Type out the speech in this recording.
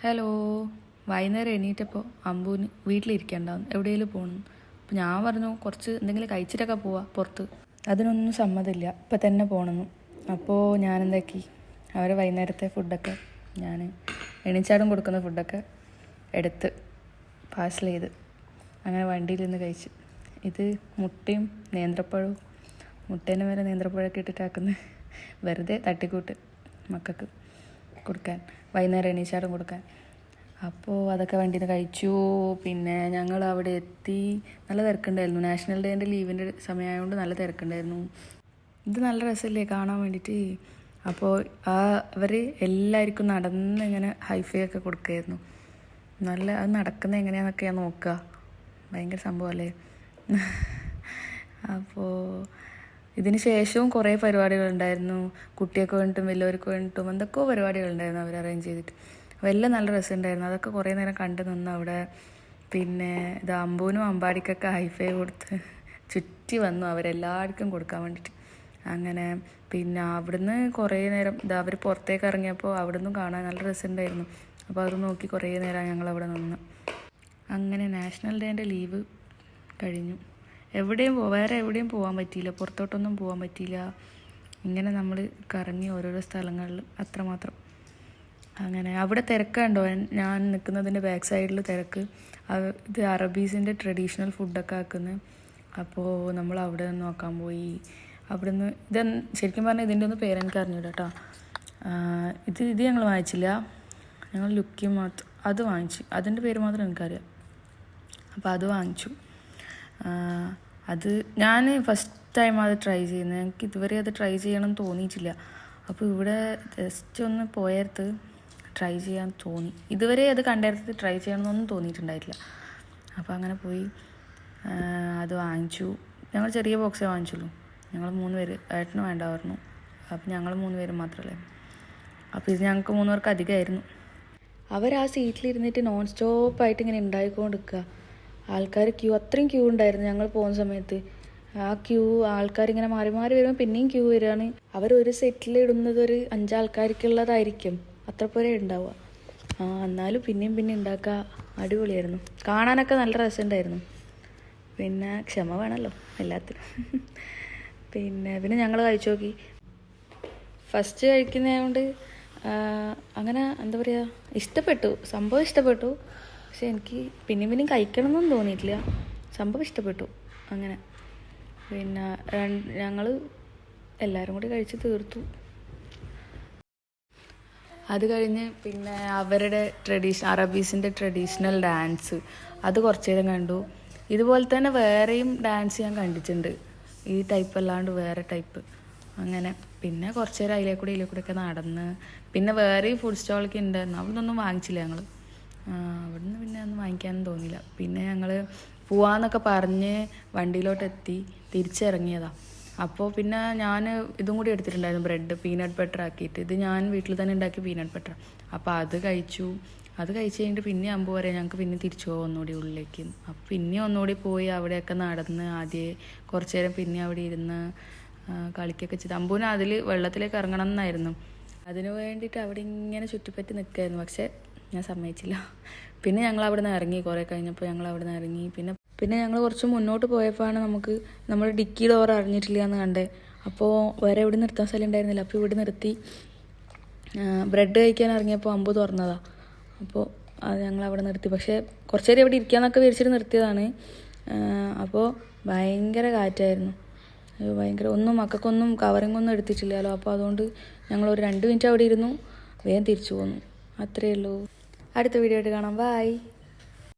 Hello. വൈകുന്നേരം എണീറ്റപ്പോൾ അമ്പൂന് വീട്ടിലിരിക്കണ്ടാവും, എവിടെയെങ്കിലും പോകണം. അപ്പോൾ ഞാൻ പറഞ്ഞു കുറച്ച് എന്തെങ്കിലും കഴിച്ചിട്ടൊക്കെ പോവാം പുറത്ത്. അതിനൊന്നും സമ്മതമില്ല, ഇപ്പം തന്നെ പോകണമെന്നു. അപ്പോൾ ഞാനെന്താക്കി, അവരെ വൈകുന്നേരത്തെ ഫുഡൊക്കെ ഞാൻ എണീച്ചാടും കൊടുക്കുന്ന ഫുഡൊക്കെ എടുത്ത് പാഴ്സൽ ചെയ്ത് അങ്ങനെ വണ്ടിയിൽ നിന്ന് കഴിച്ചു. ഇത് മുട്ടയും നേന്ത്രപ്പഴവും, മുട്ടേൻ്റെ മേലെ നേന്ത്രപ്പഴമൊക്കെ ഇട്ടിട്ടാക്കുന്ന വെറുതെ തട്ടിക്കൂട്ട് മക്കൾക്ക് കൊടുക്കാൻ, വൈകുന്നേരം എണീച്ചാടും കൊടുക്കാൻ. അപ്പോൾ അതൊക്കെ വണ്ടിയിൽ നിന്ന് കഴിച്ചു. പിന്നെ ഞങ്ങൾ അവിടെ എത്തി. നല്ല തിരക്കുണ്ടായിരുന്നു, നാഷണൽ ഡേൻ്റെ ലീവിൻ്റെ സമയമായതുകൊണ്ട് നല്ല തിരക്കുണ്ടായിരുന്നു. ഇത് നല്ല രസമല്ലേ കാണാൻ വേണ്ടിയിട്ട്. അപ്പോൾ അവർ എല്ലാവർക്കും നടന്ന് ഇങ്ങനെ ഹൈഫൈ ഒക്കെ കൊടുക്കുമായിരുന്നു. നല്ല അത് നടക്കുന്നത് എങ്ങനെയാണെന്നൊക്കെ ഞാൻ നോക്കുക, ഭയങ്കര സംഭവമല്ലേ. അപ്പോൾ ഇതിന് ശേഷവും കുറേ പരിപാടികളുണ്ടായിരുന്നു, കുട്ടിയൊക്കെ വേണ്ടിയിട്ടും വലിയവർക്ക് വേണ്ടിയിട്ടും എന്തൊക്കെയോ പരിപാടികളുണ്ടായിരുന്നു അവർ അറേഞ്ച് ചെയ്തിട്ട്. അപ്പോൾ എല്ലാം നല്ല രസമുണ്ടായിരുന്നു. അതൊക്കെ കുറേ നേരം കണ്ടു നിന്ന് അവിടെ. പിന്നെ ഇത് അമ്പൂനും അമ്പാടിക്കൊക്കെ ഹൈഫൈ കൊടുത്ത് ചുറ്റി വന്നു അവരെല്ലാവർക്കും കൊടുക്കാൻ വേണ്ടിയിട്ട്. അങ്ങനെ പിന്നെ അവിടുന്ന് കുറേ നേരം അവർ പുറത്തേക്ക് ഇറങ്ങിയപ്പോൾ അവിടുന്ന് കാണാൻ നല്ല രസമുണ്ടായിരുന്നു. അപ്പോൾ അത് നോക്കി കുറേ നേരം ഞങ്ങളവിടെ നിന്ന്. അങ്ങനെ നാഷണൽ ഡേൻ്റെ ലീവ് കഴിഞ്ഞു. വേറെ എവിടെയും പോകാൻ പറ്റിയില്ല, പുറത്തോട്ടൊന്നും പോകാൻ പറ്റിയില്ല. ഇങ്ങനെ നമ്മൾ കറങ്ങി ഓരോരോ സ്ഥലങ്ങളിൽ അത്രമാത്രം. അങ്ങനെ അവിടെ തിരക്കുണ്ടോ, ഞാൻ നിൽക്കുന്നതിൻ്റെ ബാക്ക് സൈഡിൽ തിരക്ക്. ഇത് അറബീസിൻ്റെ ട്രഡീഷണൽ ഫുഡൊക്കെ ആക്കുന്നത്. അപ്പോൾ നമ്മൾ അവിടെ നിന്ന് നോക്കാൻ പോയി. അവിടുന്ന് ശരിക്കും പറഞ്ഞാൽ ഇതിൻ്റെ ഒന്ന് പേരെനിക്ക് അറിഞ്ഞൂടാ കേട്ടോ. ഇത് ഞങ്ങൾ വാങ്ങിച്ചില്ല, ഞങ്ങൾ ലുക്കി മാത്രം അത് വാങ്ങിച്ചു. അതിൻ്റെ പേര് മാത്രം എനിക്കറിയാം. അപ്പോൾ അത് വാങ്ങിച്ചു. അത് ഞാൻ ഫസ്റ്റ് ടൈം അത് ട്രൈ ചെയ്യുന്നത്, എനിക്ക് ഇതുവരെ അത് ട്രൈ ചെയ്യണം തോന്നിയിട്ടില്ല. അപ്പോൾ ഇവിടെ ജസ്റ്റ് ഒന്ന് പോയടുത്ത് ട്രൈ ചെയ്യാൻ തോന്നി. ഇതുവരെ അത് കണ്ടടുത്ത് ട്രൈ ചെയ്യണമെന്നൊന്നും തോന്നിയിട്ടുണ്ടായിട്ടില്ല. അപ്പോൾ അങ്ങനെ പോയി അത് വാങ്ങിച്ചു. ഞങ്ങൾ ചെറിയ ബോക്സേ വാങ്ങിച്ചുള്ളൂ, ഞങ്ങൾ 3 പേര്, ഏട്ടന് വേണ്ട പറഞ്ഞു. അപ്പോൾ ഞങ്ങൾ 3 പേര് മാത്രമല്ലേ. അപ്പോൾ ഇത് ഞങ്ങൾക്ക് 3 പേർക്ക് അധികമായിരുന്നു. അവർ ആ സീറ്റിലിരുന്നിട്ട് നോൺ സ്റ്റോപ്പായിട്ട് ഇങ്ങനെ ഉണ്ടായിക്കൊണ്ടിരിക്കുക. ആൾക്കാർ അത്രയും ക്യൂ ഉണ്ടായിരുന്നു ഞങ്ങൾ പോകുന്ന സമയത്ത്. ആ ക്യൂ ആൾക്കാരിങ്ങനെ മാറി മാറി വരുമ്പോൾ പിന്നെയും ക്യൂ വരികയാണ്. അവരൊരു സെറ്റിൽ ഇടുന്നത് ഒരു 5 ആൾക്കാർക്കുള്ളതായിരിക്കും, അത്ര പോലെ ഉണ്ടാവുക. എന്നാലും പിന്നെയും പിന്നെ ഉണ്ടാക്കുക. അടിപൊളിയായിരുന്നു, കാണാനൊക്കെ നല്ല രസമുണ്ടായിരുന്നു. പിന്നെ ക്ഷമ വേണമല്ലോ എല്ലാത്തിനും. പിന്നെ ഞങ്ങൾ കഴിച്ചു നോക്കി. ഫസ്റ്റ് കഴിക്കുന്നതുകൊണ്ട് അങ്ങനെ എന്താ പറയുക, ഇഷ്ടപ്പെട്ടു, സംഭവം ഇഷ്ടപ്പെട്ടു. പക്ഷെ എനിക്ക് പിന്നെയും കഴിക്കണം എന്നൊന്നും തോന്നിയിട്ടില്ല, സംഭവം ഇഷ്ടപ്പെട്ടു. അങ്ങനെ പിന്നെ ഞങ്ങൾ എല്ലാവരും കൂടി കഴിച്ച് തീർത്തു. അത് കഴിഞ്ഞ് പിന്നെ അവരുടെ അറബീസിൻ്റെ ട്രഡീഷണൽ ഡാൻസ് അത് കുറച്ച് നേരം കണ്ടു. ഇതുപോലെ തന്നെ വേറെയും ഡാൻസ് ഞാൻ കണ്ടിട്ടുണ്ട്, ഈ ടൈപ്പ് അല്ലാണ്ട് വേറെ ടൈപ്പ്. അങ്ങനെ പിന്നെ കുറച്ച് നേരം അതിലേക്കൂടെ ഒക്കെ നടന്ന്. പിന്നെ വേറെയും ഫുഡ് സ്റ്റോളൊക്കെ ഉണ്ടായിരുന്നു, അവിടെ നിന്നൊന്നും വാങ്ങിച്ചില്ല ഞങ്ങൾ. അവിടുന്ന് പിന്നെ ഒന്നും വാങ്ങിക്കാനൊന്നും തോന്നിയില്ല. പിന്നെ ഞങ്ങൾ പോവാന്നൊക്കെ പറഞ്ഞ് വണ്ടിയിലോട്ട് എത്തി തിരിച്ചിറങ്ങിയതാണ്. അപ്പോൾ പിന്നെ ഞാൻ ഇതും കൂടി എടുത്തിട്ടുണ്ടായിരുന്നു, ബ്രെഡ് പീനട്ട് ബട്ടർ ആക്കിയിട്ട്. ഇത് ഞാൻ വീട്ടിൽ തന്നെ ഉണ്ടാക്കി പീനട്ട് ബട്ടർ. അപ്പോൾ അത് കഴിച്ചു. അത് കഴിച്ച് കഴിഞ്ഞിട്ട് പിന്നെ അമ്പു പറയാം ഞങ്ങൾക്ക് പിന്നെ തിരിച്ചു പോകാം ഒന്നുകൂടി ഉള്ളിലേക്ക്. അപ്പോൾ പിന്നെ ഒന്നുകൂടി പോയി അവിടെയൊക്കെ നടന്ന് ആദ്യം കുറച്ച് നേരം പിന്നെ അവിടെ ഇരുന്ന് കളിക്കൊക്കെ ചെയ്ത്. അമ്പൂന് അതിൽ വെള്ളത്തിലേക്ക് ഇറങ്ങണം എന്നായിരുന്നു, അതിന് വേണ്ടിയിട്ട് അവിടെ ഇങ്ങനെ ചുറ്റിപ്പറ്റി നിൽക്കുമായിരുന്നു. പക്ഷേ ഞാൻ സമ്മതിച്ചില്ല. പിന്നെ ഞങ്ങൾ അവിടെ നിന്ന് ഇറങ്ങി, കുറേ കഴിഞ്ഞപ്പോൾ ഞങ്ങൾ അവിടെ നിന്ന് ഇറങ്ങി. പിന്നെ ഞങ്ങൾ കുറച്ച് മുന്നോട്ട് പോയപ്പോഴാണ് നമ്മൾ ഡിക്കി ഡോർ അറിഞ്ഞിട്ടില്ല എന്ന് കണ്ടേ. അപ്പോൾ വേറെ എവിടെ നിർത്താൻ സ്ഥലം ഉണ്ടായിരുന്നില്ല. അപ്പോൾ ഇവിടെ നിർത്തി ബ്രെഡ് കഴിക്കാൻ ഇറങ്ങിയപ്പോൾ അമ്പു തുറന്നതാണ്. അപ്പോൾ അത് ഞങ്ങൾ അവിടെ നിർത്തി. പക്ഷേ കുറച്ച് നേരം ഇവിടെ ഇരിക്കാമെന്നൊക്കെ വിചാരിച്ചിട്ട് നിർത്തിയതാണ്. അപ്പോൾ ഭയങ്കര കാറ്റായിരുന്നു, ഭയങ്കര മക്കൾക്കൊന്നും കവറിങ് ഒന്നും എടുത്തിട്ടില്ലല്ലോ. അപ്പോൾ അതുകൊണ്ട് ഞങ്ങൾ ഒരു 2 മിനിറ്റ് അവിടെ ഇരുന്നു, വേഗം തിരിച്ചു പോന്നു. അത്രയേ ഉള്ളൂ. അടുത്ത വീഡിയോ ആയിട്ട് കാണാം. ബൈ.